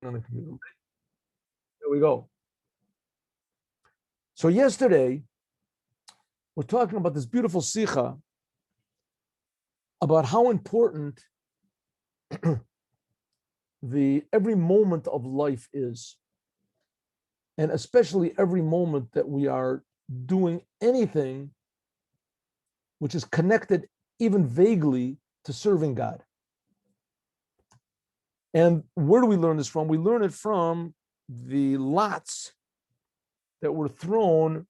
on the computer. There we go. So yesterday, we're talking about this beautiful sikha about how important every moment of life is, and especially every moment that we are doing anything which is connected even vaguely to serving God. And where do we learn this from? We learn it from the lots that were thrown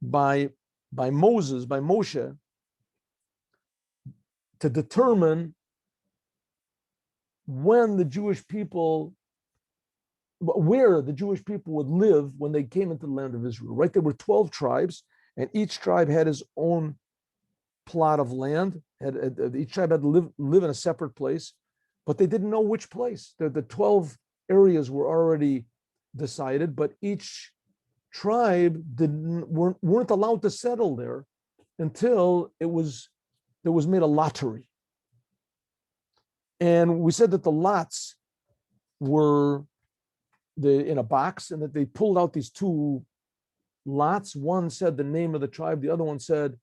by Moses, by Moshe, to determine when the Jewish people, where the Jewish people would live when they came into the land of Israel, right? There were 12 tribes, and each tribe had his own plot of land. Each tribe had to live in a separate place, but they didn't know which place. The 12 areas were already decided, but each tribe weren't allowed to settle there until there was made a lottery. And we said that the lots were in a box, and that they pulled out these two lots. One said the name of the tribe, the other one said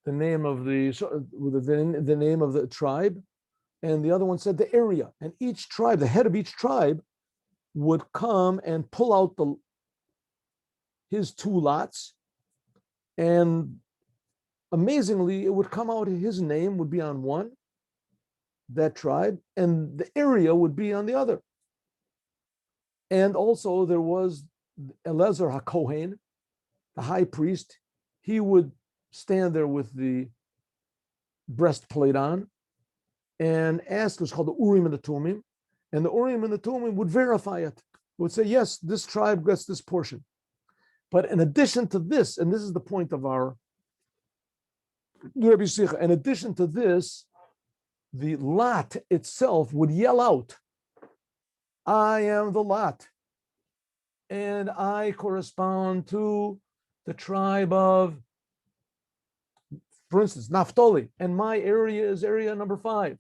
the name of the name of the tribe, and the other one said the area. And each tribe, the head of each tribe, would come and pull out his two lots, and amazingly, it would come out, his name would be on one, that tribe, and the area would be on the other. And also there was Eleazar HaKohen, the high priest. He would stand there with the breastplate on and ask. It was called the Urim and the Tumim, and the Urim and the Tumim would verify it. It would say, yes, this tribe gets this portion. But in addition to this, and this is the point of our Rebbe Sikha, in addition to this, the lot itself would yell out, I am the lot, and I correspond to the tribe of, for instance, Naphtali, and my area is area number 5.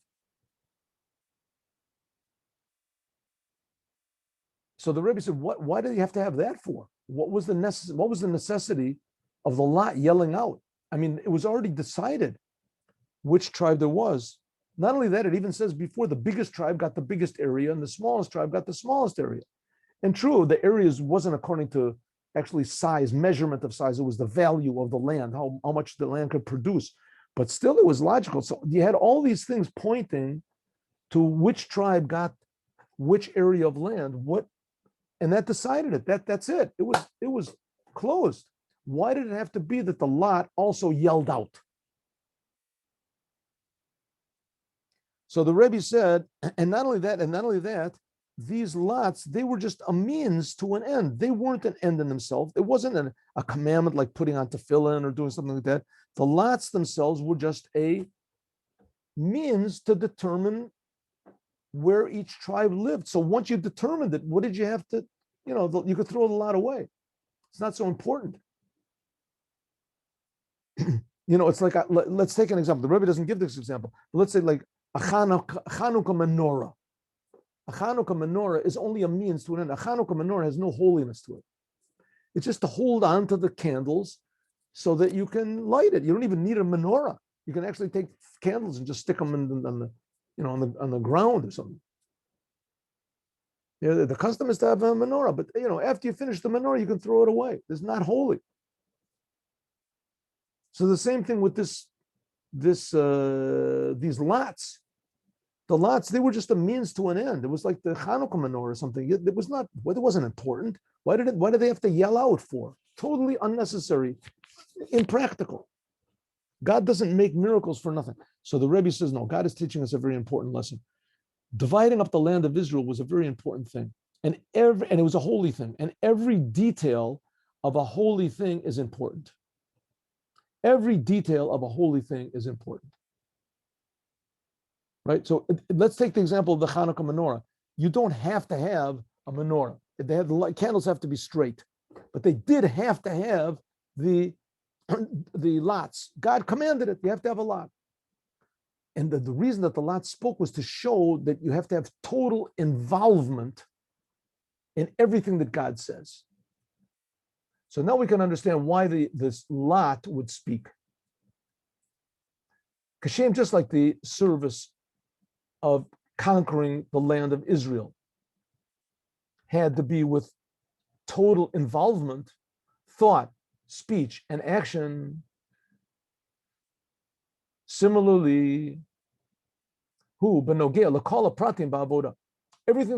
So the Rebbe said, why do you have to have that for? What was the necessity of the lot yelling out? I mean, it was already decided which tribe there was. Not only that, it even says before, the biggest tribe got the biggest area and the smallest tribe got the smallest area. And true, the areas wasn't according to actually size, measurement of size. It was the value of the land, how much the land could produce. But still, it was logical. So you had all these things pointing to which tribe got which area of land, and that decided it. That's it. It was closed. Why did it have to be that the lot also yelled out? So the Rebbe said, and not only that, these lots, they were just a means to an end. They weren't an end in themselves. It wasn't a commandment like putting on tefillin or doing something like that. The lots themselves were just a means to determine where each tribe lived. So once you determined it, what did you have to, you could throw the lot away. It's not so important. It's like, let's take an example. The Rebbe doesn't give this example, but let's say like a Chanukah menorah. A Chanukah menorah is only a means to an end. A Chanukah menorah has no holiness to it. It's just to hold on to the candles so that you can light it. You don't even need a menorah. You can actually take candles and just stick them on the ground or something. The custom is to have a menorah, but after you finish the menorah, you can throw it away. It's not holy. So the same thing with these lots. The lots, they were just a means to an end. It was like the Chanukah menorah or something. It wasn't important. Why did they have to yell out for? Totally unnecessary, impractical. God doesn't make miracles for nothing. So the Rebbe says, no, God is teaching us a very important lesson. Dividing up the land of Israel was a very important thing. And it was a holy thing. And every detail of a holy thing is important. Every detail of a holy thing is important. Right? So let's take the example of the Chanukah menorah. You don't have to have a menorah. The candles have to be straight. But they did have to have the lots. God commanded it. You have to have a lot. And the reason that the lot spoke was to show that you have to have total involvement in everything that God says. So now we can understand why this lot would speak. Kashem, just like the service of conquering the land of Israel, had to be with total involvement, thought, speech, and action. Similarly, everything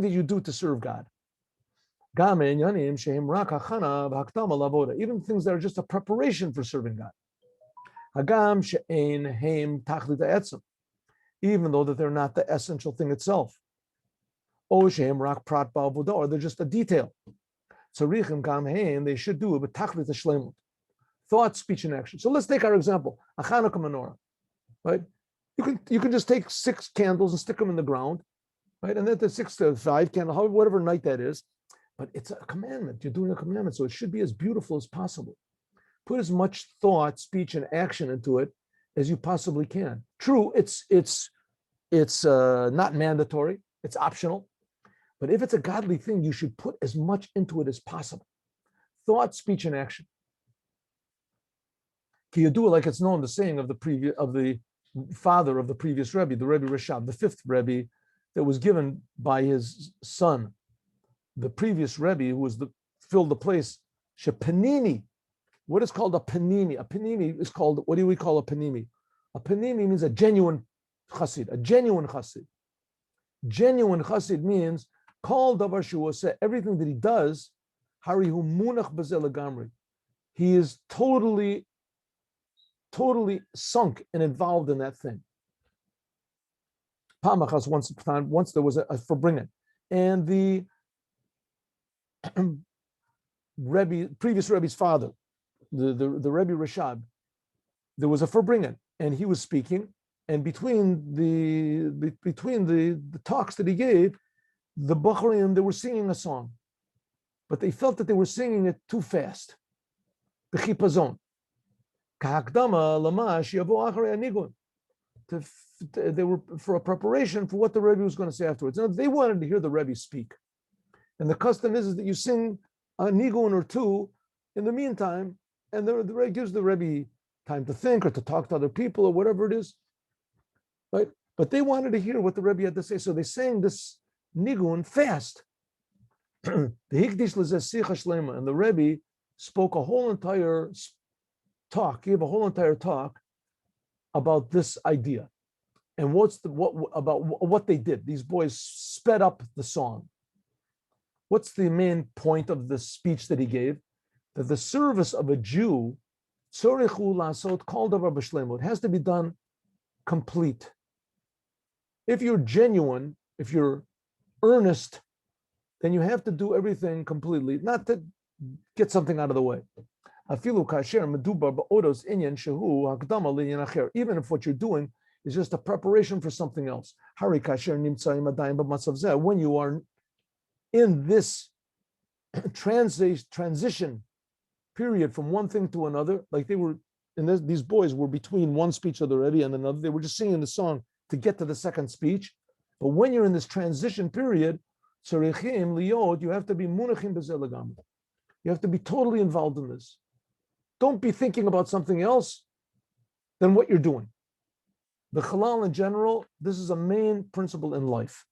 that you do to serve God, even things that are just a preparation for serving God, even though that they're not the essential thing itself, or they're just a detail. They should do it, but thought, speech, and action. So let's take our example, a Hanukkah menorah, right? You can just take 6 candles and stick them in the ground, right? And then the 6 to 5 candle, whatever night that is, but it's a commandment. You're doing a commandment, so it should be as beautiful as possible. Put as much thought, speech, and action into it as you possibly can. True, it's not mandatory, it's optional. But if it's a godly thing, you should put as much into it as possible. Thought, speech, and action. Can you do it like it's known, the saying of the father of the previous Rebbe, the Rebbe Rashab, the 5th Rebbe that was given by his son, the previous Rebbe who was filled the place, Shepanini. What is called a panini? A panini is called, what do we call a panini? A panini means a genuine chassid, a genuine chassid. Genuine chassid means Kol davar shuaseh, everything that he does, harihu munach b'zeh legamri. He is totally sunk and involved in that thing. Pamachas, once there was a farbringen, and the previous Rebbe's father, the Rebbe Rashab, there was a farbringen, and he was speaking, and between the talks that he gave, the Bacharim, they were singing a song, but they felt that they were singing it too fast. The chipazon. They were for a preparation for what the Rebbe was going to say afterwards. Now, they wanted to hear the Rebbe speak. And the custom is that you sing a nigun or two in the meantime, and the Rebbe gives the Rebbe time to think or to talk to other people or whatever it is. Right? But they wanted to hear what the Rebbe had to say, so they sang this nigun fast. The Hikdish L'Zeh Shlema, and the Rebbe spoke a whole entire talk, gave a whole entire talk about this idea. And what they did. These boys sped up the song. What's the main point of the speech that he gave? That the service of a Jew, tzorichu lasot kol davar b'shleimut, has to be done complete. If you're genuine, if you're earnest, then you have to do everything completely, not to get something out of the way. Even if what you're doing is just a preparation for something else. When you are in this transition period from one thing to another, like they were, and these boys were between one speech of the Rebbe and another, they were just singing the song to get to the second speech. But when you're in this transition period, you have to be munachim b'zeh legamri. You have to be totally involved in this. Don't be thinking about something else than what you're doing. The Chalal in general, this is a main principle in life.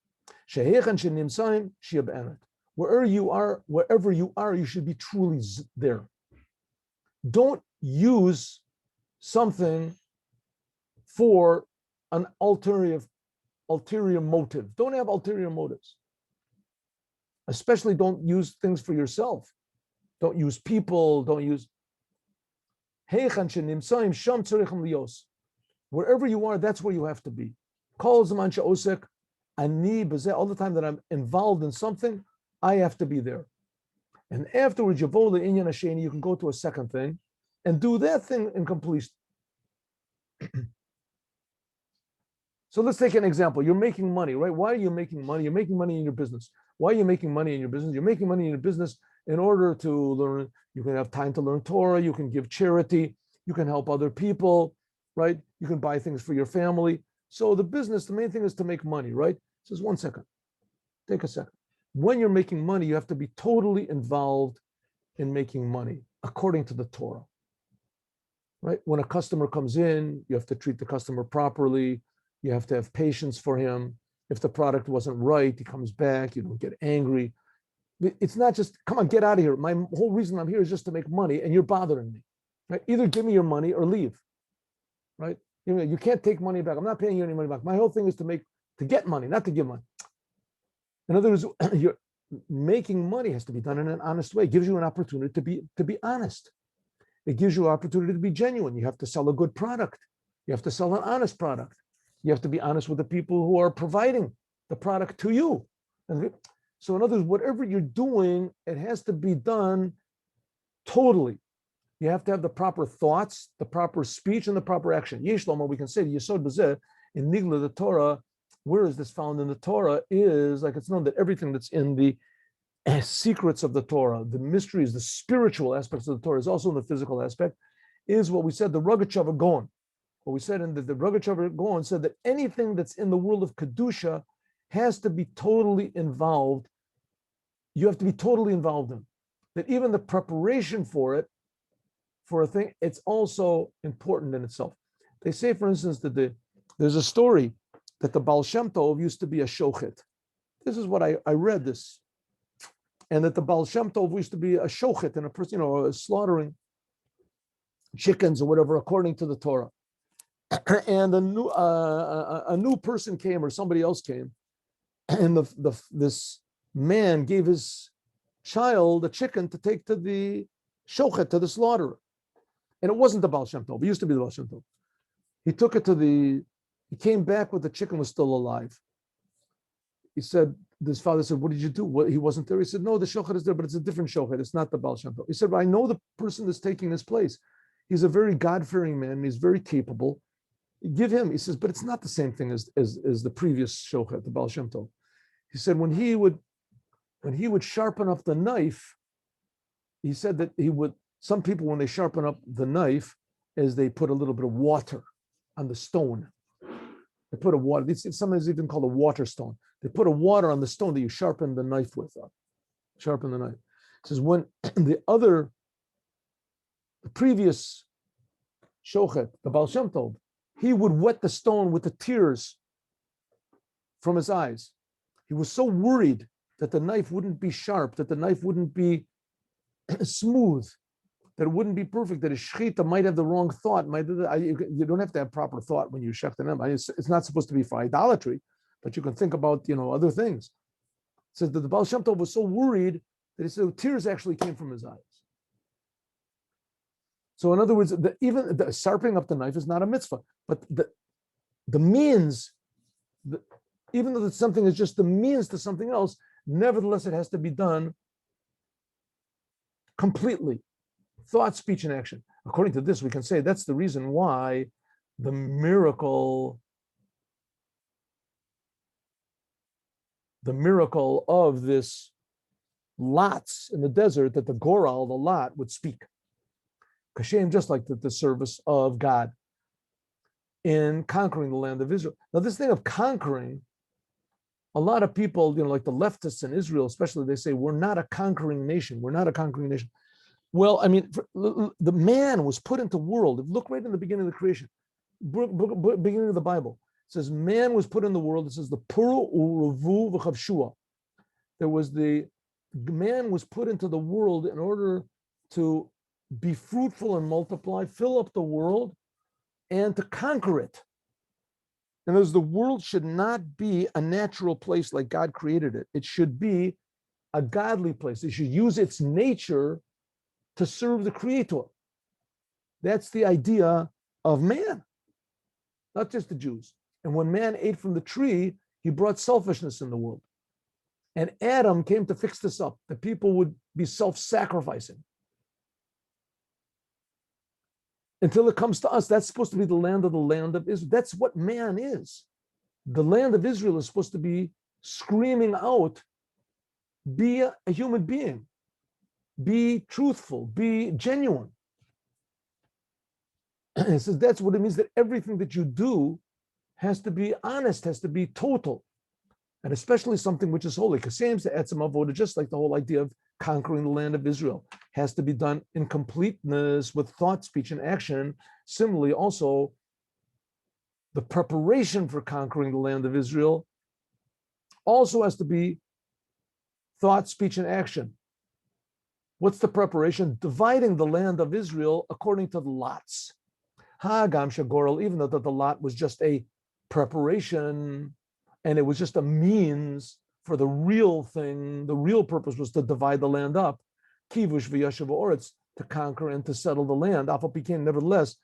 Wherever you are, you should be truly there. Don't use something for an ulterior motive. Don't have ulterior motives. Especially don't use things for yourself. Don't use people, don't use. Wherever you are, that's where you have to be. All the time that I'm involved in something, I have to be there. And afterwards, you can go to a second thing and do that thing in completion. So let's take an example. You're making money, right? Why are you making money? You're making money in your business. Why are you making money in your business? You're making money in your business in order to learn. You can have time to learn Torah. You can give charity. You can help other people, right? You can buy things for your family. So the business, the main thing is to make money, right? He says, 1 second, take a second. When you're making money, you have to be totally involved in making money according to the Torah, right? When a customer comes in, you have to treat the customer properly. You have to have patience for him. If the product wasn't right, he comes back, you don't get angry. It's not just, come on, get out of here. My whole reason I'm here is just to make money and you're bothering me, right? Either give me your money or leave, right? You can't take money back. I'm not paying you any money back. My whole thing is to get money, not to give money. In other words, you're making money has to be done in an honest way. It gives you an opportunity to be honest. It gives you an opportunity to be genuine. You have to sell a good product. You have to sell an honest product. You have to be honest with the people who are providing the product to you. And so in other words, whatever you're doing, it has to be done totally. You have to have the proper thoughts, the proper speech, and the proper action. Yeshlomo, we can say, Yesod B'zeh, in Nigla, the Torah, where is this found in the Torah, is like it's known that everything that's in the secrets of the Torah, the mysteries, the spiritual aspects of the Torah is also in the physical aspect, is what we said, the Rogachover Gon. What we said in the Rogachover Gon said that anything that's in the world of Kedusha has to be totally involved. You have to be totally involved in. That even the preparation for it, for a thing, it's also important in itself. They say, for instance, that there's a story that the Baal Shem Tov used to be a shochet. This is what I read this. And that the Baal Shem Tov used to be a shochet and a person, slaughtering chickens or whatever, according to the Torah. And a new person came or somebody else came, and this man gave his child a chicken to take to the shochet, to the slaughterer. And it wasn't the Baal Shem Tov. It used to be the Baal Shem Tov. He took it he came back with the chicken was still alive. He said, his father said, what did you do? What, he wasn't there. He said, no, the shochet is there, but it's a different shochet. It's not the Baal Shem Tov. He said, well, I know the person that's taking his place. He's a very God-fearing man. And he's very capable. Give him. He says, but it's not the same thing as the previous shochet, the Baal Shem Tov. He said, when he would sharpen up the knife, he said that some people, when they sharpen up the knife, is they put a little bit of water on the stone. They put a water, it's sometimes even called a water stone. They put a water on the stone that you sharpen the knife with. Sharpen the knife. It says when the previous shochet, the Baal Shem Tov, he would wet the stone with the tears from his eyes. He was so worried that the knife wouldn't be sharp, that the knife wouldn't be smooth, that it wouldn't be perfect, that a shechita might have the wrong thought. You don't have to have proper thought when you shech the knife. It's not supposed to be for idolatry, but you can think about other things. It says that the Baal Shem Tov was so worried that he said tears actually came from his eyes. So in other words, even the sharpening up the knife is not a mitzvah, but the means, even though something is just the means to something else, nevertheless it has to be done completely. Thought, speech, and action. According to this, we can say that's the reason why the miracle of this lots in the desert, that the Goral, the lot, would speak. Kashem, just like the service of God in conquering the land of Israel. Now, this thing of conquering, a lot of people, like the leftists in Israel, especially, they say, we're not a conquering nation. We're not a conquering nation. Well, I mean, the man was put into world. Look right in the beginning of the creation, beginning of the Bible. It says man was put in the world. It says the puru uruvu v'chavshua. The man was put into the world in order to be fruitful and multiply, fill up the world, and to conquer it. And as the world should not be a natural place like God created it. It should be a godly place. It should use its nature to serve the Creator. That's the idea of man, not just the Jews. And when man ate from the tree, he brought selfishness in the world. And Adam came to fix this up, that people would be self-sacrificing. Until it comes to us, that's supposed to be the land of Israel. That's what man is. The land of Israel is supposed to be screaming out, be a human being. Be truthful, be genuine. It says that's what it means, that everything that you do has to be honest, has to be total, and especially something which is holy. Because seems to etzem avoda, just like the whole idea of conquering the land of Israel, has to be done in completeness with thought, speech, and action. Similarly, also the preparation for conquering the land of Israel also has to be thought, speech, and action. What's the preparation? Dividing the land of Israel according to the lots. Hagam Shagorel, even though the lot was just a preparation and it was just a means for the real thing, the real purpose was to divide the land up. Kivush v'yashav oretz, to conquer and to settle the land. Alpha became, nevertheless,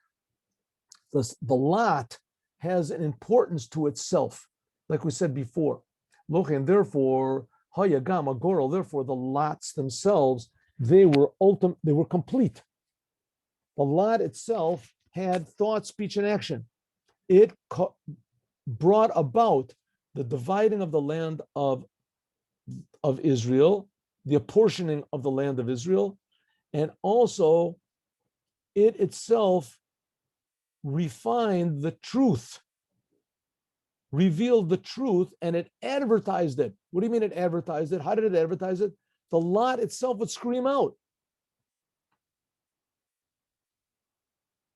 the lot has an importance to itself, like we said before. And therefore, Hayagam Agorel, therefore the lots themselves, they were complete. The lot itself had thought, speech, and action. It brought about the dividing of the land of Israel, the apportioning of the land of Israel, and also it itself refined the truth, revealed the truth, and it advertised it. What do you mean it advertised it? How did it advertise it? The lot itself would scream out.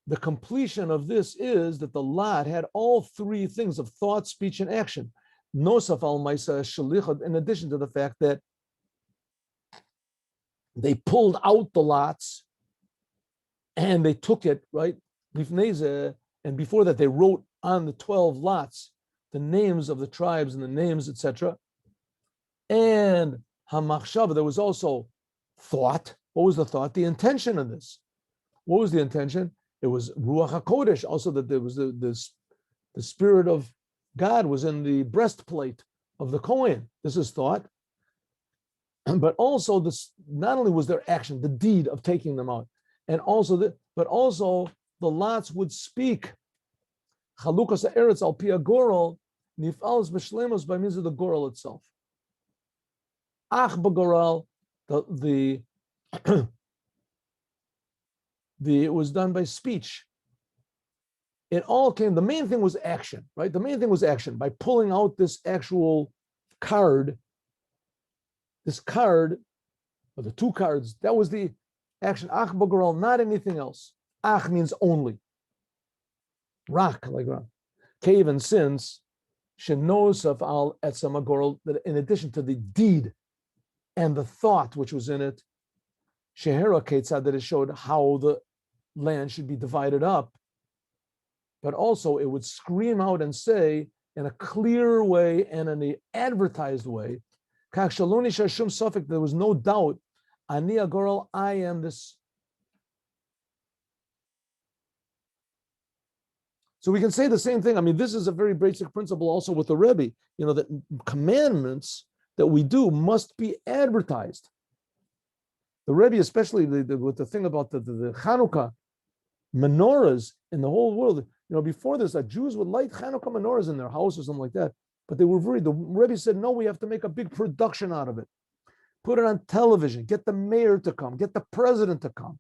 The completion of this is that the lot had all three things of thought, speech, and action. Nosaf al Maisa Shalichad, in addition to the fact that they pulled out the lots and they took it, right? And before that, they wrote on the 12 lots the names of the tribes and the names, etc. And Hamachshava, there was also thought. What was the thought? The intention of this. What was the intention? It was Ruach HaKodesh, also that there was the Spirit of God was in the breastplate of the Kohen. This is thought. But also this, not only was there action, the deed of taking them out, and also but also the lots would speak. Chalukas ha'eretz al pi ha'gorel nif'alus b'shleimus by means of the gorel itself. Ach b'gorel, it was done by speech. It all came, the main thing was action, right? The main thing was action. By pulling out this actual card, or the two cards, that was the action. Ach b'gorel, not anything else. Ach means only. Rak, like rak. Cave, and since shenosaf al etzem hagorel, that in addition to the deed and the thought which was in it, shehera ketzad, that it showed how the land should be divided up, but also it would scream out and say in a clear way and in an advertised way, kach shaloni shashum safek, there was no doubt, ani hagorel, I am this. So we can say the same thing. I mean, this is a very basic principle also with the Rebbe, that commandments that we do must be advertised. The Rebbe, especially with the thing about the Chanukah menorahs in the whole world, before this, Jews would light Chanukah menorahs in their house or something like that. But the Rebbe said, no, we have to make a big production out of it. Put it on television, get the mayor to come, get the president to come.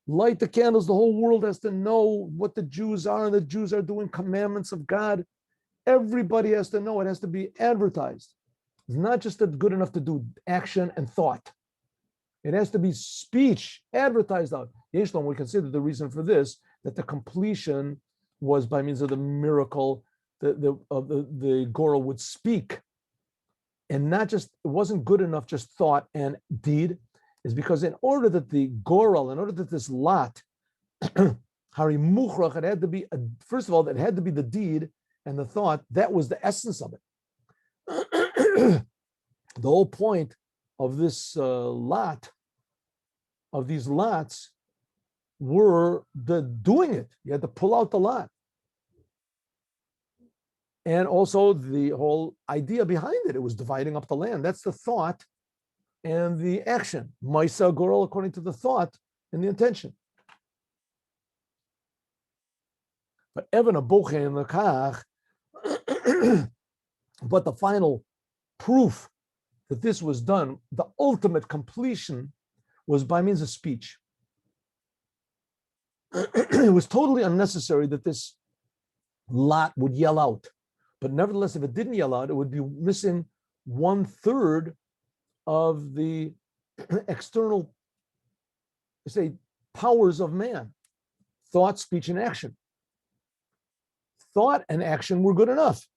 Light the candles, the whole world has to know what the Jews are, and the Jews are doing commandments of God. Everybody has to know, it has to be advertised. It's not just good enough to do action and thought. It has to be speech, advertised out. Yeshlom, we consider the reason for this, that the completion was by means of the miracle, the Gora would speak. And not just, it wasn't good enough just thought and deed, is because in order that the Goral, in order that this lot, Hari Mukhrach, it had to be, first of all, it had to be the deed and the thought, that was the essence of it. The whole point of this lot, of these lots, were the doing it. You had to pull out the lot. And also the whole idea behind it, it was dividing up the land. That's the thought and the action. Maisa Goral, according to the thought and the intention. But Evan Aboche in the Kach, but the final proof that this was done, the ultimate completion, was by means of speech. It was totally unnecessary that this Lot would yell out. But nevertheless, if it didn't yell out, it would be missing 1/3 of the external, say, powers of man: thought, speech, and action. Thought and action were good enough.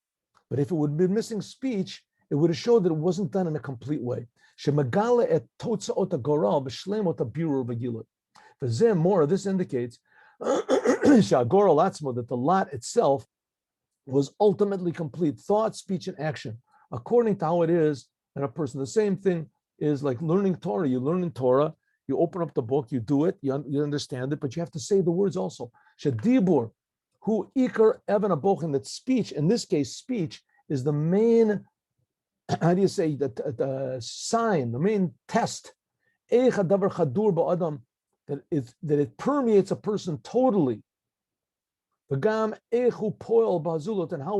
But if it would have been missing speech, it would have showed that it wasn't done in a complete way. More, this indicates that the lot itself was ultimately complete: thought, speech, and action, according to how it is in a person. The same thing is like learning Torah. You learn in Torah, you open up the book, you do it, you understand it, but you have to say the words also. Shadibur, who ikar even abochin, that speech, in this case, speech is the main, how do you say, the sign, the main test, that it permeates a person totally. And how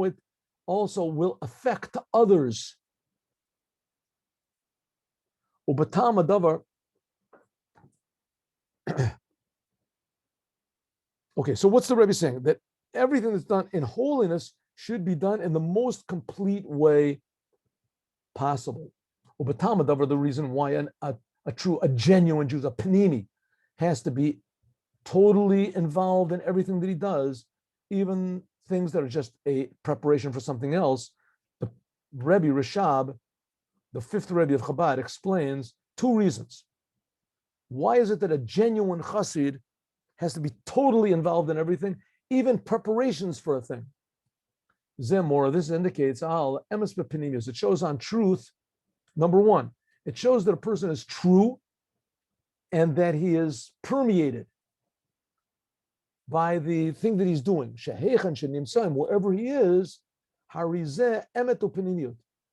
it also will affect others. Okay, so what's the Rebbe saying? That everything that's done in holiness should be done in the most complete way possible. The reason why a genuine Jew, a panini, has to be totally involved in everything that he does, even things that are just a preparation for something else. The Rebbe Rashab, the fifth Rebbe of Chabad, explains 2 reasons. Why is it that a genuine chassid has to be totally involved in everything, even preparations for a thing? Zemor, this indicates it shows on truth. Number 1, it shows that a person is true and that he is permeated by the thing that he's doing. Wherever he is,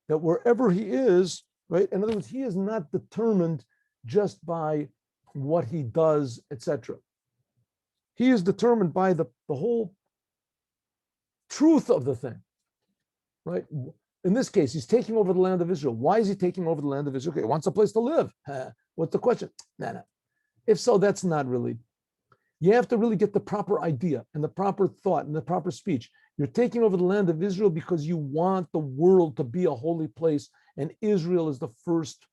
that wherever he is, right? In other words, he is not determined just by what he does, etc. He is determined by the whole truth of the thing, right? In this case, he's taking over the land of Israel. Why is he taking over the land of Israel? Okay, he wants a place to live. What's the question? No. If so, that's not really. You have to really get the proper idea and the proper thought and the proper speech. You're taking over the land of Israel because you want the world to be a holy place, and Israel is the first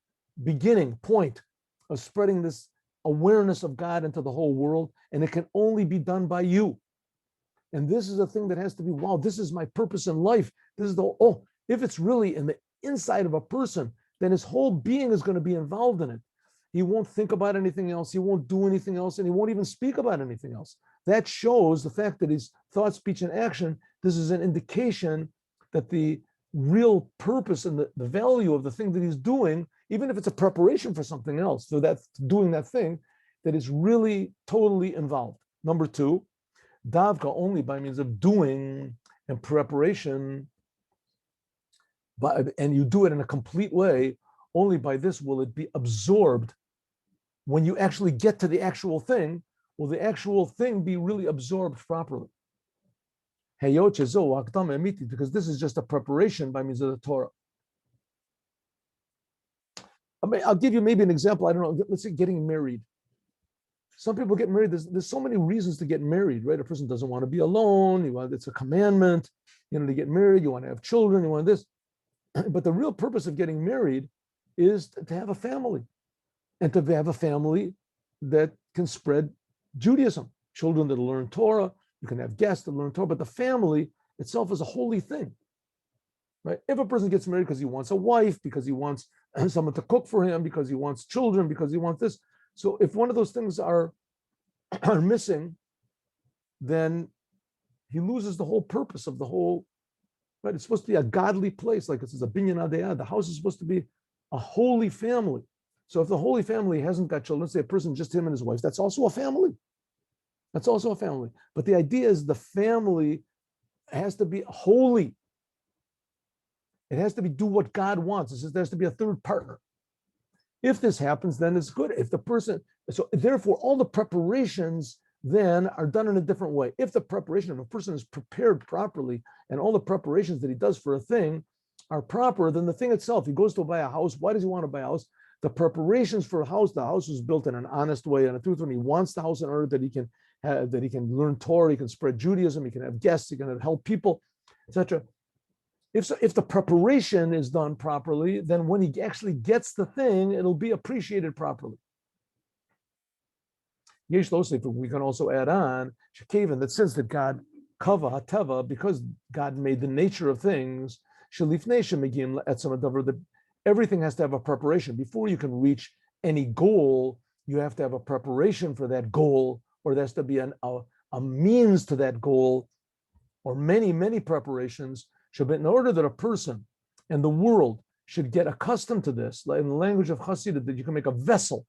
beginning point of spreading this awareness of God into the whole world, and it can only be done by you. And this is a thing that has to be, wow, this is my purpose in life. This is if it's really in the inside of a person, then his whole being is going to be involved in it. He won't think about anything else. He won't do anything else, and he won't even speak about anything else. That shows the fact that his thought, speech, and action, this is an indication that the real purpose and the value of the thing that he's doing, even if it's a preparation for something else, so that's doing that thing, that is really totally involved. Number 2, davka, only by means of doing and preparation, and you do it in a complete way, only by this will it be absorbed. When you actually get to the actual thing, will the actual thing be really absorbed properly? Because this is just a preparation by means of the Torah. I'll give you maybe an example. I don't know. Let's say getting married. Some people get married. There's so many reasons to get married, right? A person doesn't want to be alone. It's a commandment, to get married. You want to have children. You want this. But the real purpose of getting married is to have a family, and to have a family that can spread Judaism. Children that learn Torah. You can have guests that learn Torah, but the family itself is a holy thing, right? If a person gets married because he wants a wife, because he wants someone to cook for him, because he wants children, because he wants this. So if one of those things are missing, then he loses the whole purpose of the whole, right? It's supposed to be a godly place, like it says a binyan adayah. The house is supposed to be a holy family. So if the holy family hasn't got children, let's say a person, just him and his wife, that's also a family. That's also a family. But the idea is the family has to be holy. It has to do what God wants. It says there has to be a third partner. If this happens, then it's good. If the person, so therefore all the preparations then are done in a different way. If the preparation of a person is prepared properly and all the preparations that he does for a thing are proper, then the thing itself, he goes to buy a house. Why does he want to buy a house? The preparations for a house, the house was built in an honest way and a truthful, and he wants the house in order that he can that he can learn Torah, he can spread Judaism, he can have guests, he can help people, etc. If the preparation is done properly, then when he actually gets the thing, it'll be appreciated properly. Yesh Losif, we can also add on, Shekavan, that since that God, Kava Hateva, because God made the nature of things, Shalifnei Shemegim Etzem Adavar, that everything has to have a preparation. Before you can reach any goal, you have to have a preparation for that goal, or there has to be a means to that goal, or many, many preparations. In order that a person and the world should get accustomed to this, like in the language of Chassidut, that you can make a vessel.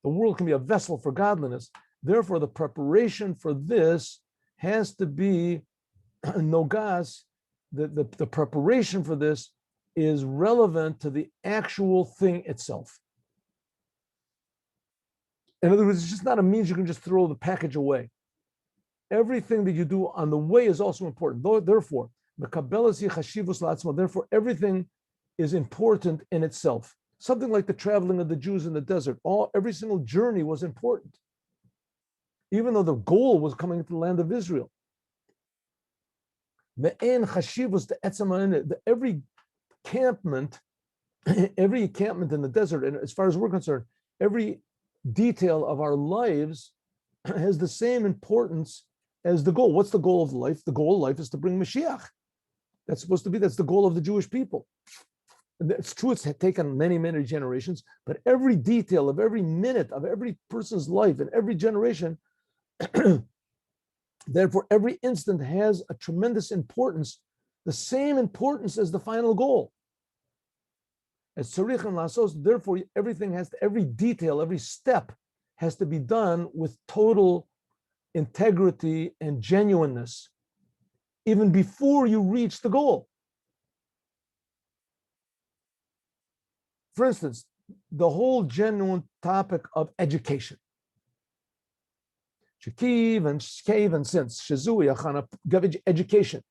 The world can be a vessel for godliness. Therefore, the preparation for this has to be nogas. The preparation for this is relevant to the actual thing itself. In other words, it's just not a means you can just throw the package away. Everything that you do on the way is also important. Therefore, everything is important in itself. Something like the traveling of the Jews in the desert. Every single journey was important, even though the goal was coming into the land of Israel. Every encampment in the desert, and as far as we're concerned, every detail of our lives has the same importance as the goal. What's the goal of life? The goal of life is to bring Moshiach. That's the goal of the Jewish people. It's true, it's taken many, many generations, but every detail of every minute of every person's life in every generation, therefore, every instant has a tremendous importance, the same importance as the final goal. As tzarich and lasos, therefore, every detail, every step has to be done with total integrity and genuineness, even before you reach the goal. For instance, the whole genuine topic of education. Shekiv and since education.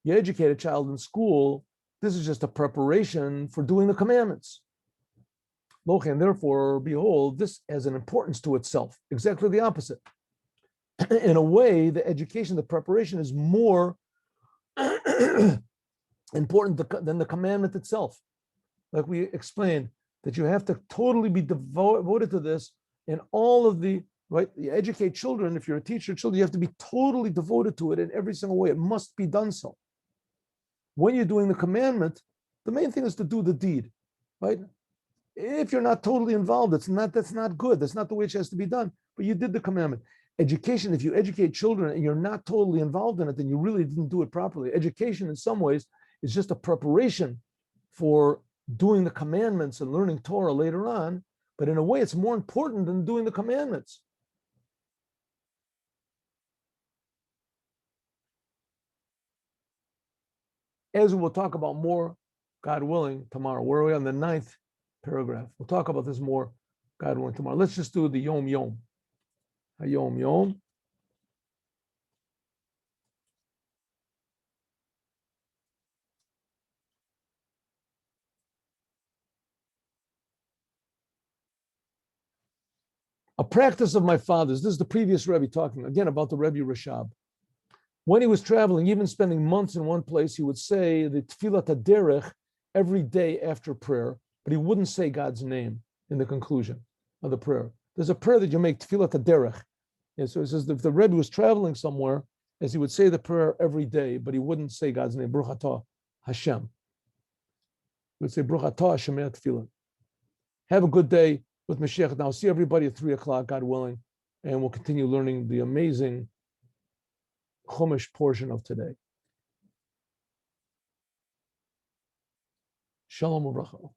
You educate a child in school, this is just a preparation for doing the commandments. And therefore, behold, this has an importance to itself, exactly the opposite. In a way, the education, the preparation is more important than the commandment itself. Like we explained, that you have to totally be devoted to this in all of the, right? You educate children, if you're a teacher, children, you have to be totally devoted to it in every single way. It must be done so. When you're doing the commandment, the main thing is to do the deed, right? If you're not totally involved, that's not good. That's not the way it has to be done. But you did the commandment. Education, if you educate children and you're not totally involved in it, then you really didn't do it properly. Education, in some ways, is just a preparation for doing the commandments and learning Torah later on, but in a way it's more important than doing the commandments. As we will talk about more, God willing, tomorrow. Where are we on the 9th paragraph? We'll talk about this more, God willing, tomorrow. Let's just do the Yom Yom. Hayom Yom. A practice of my fathers. This is the previous Rebbe talking again about the Rebbe Rashab. When he was traveling, even spending months in one place, he would say the Tfilat HaDerech every day after prayer, but he wouldn't say God's name in the conclusion of the prayer. There's a prayer that you make, Tfilat HaDerech. And so it says if the Rebbe was traveling somewhere, as he would say the prayer every day, but he wouldn't say God's name, Baruch Atah Hashem. He would say Baruch Atah Hashem Tfilat. Have a good day with Moshiach. Now, see everybody at 3:00, God willing, and we'll continue learning the amazing Chumash portion of today. Shalom Uvracha.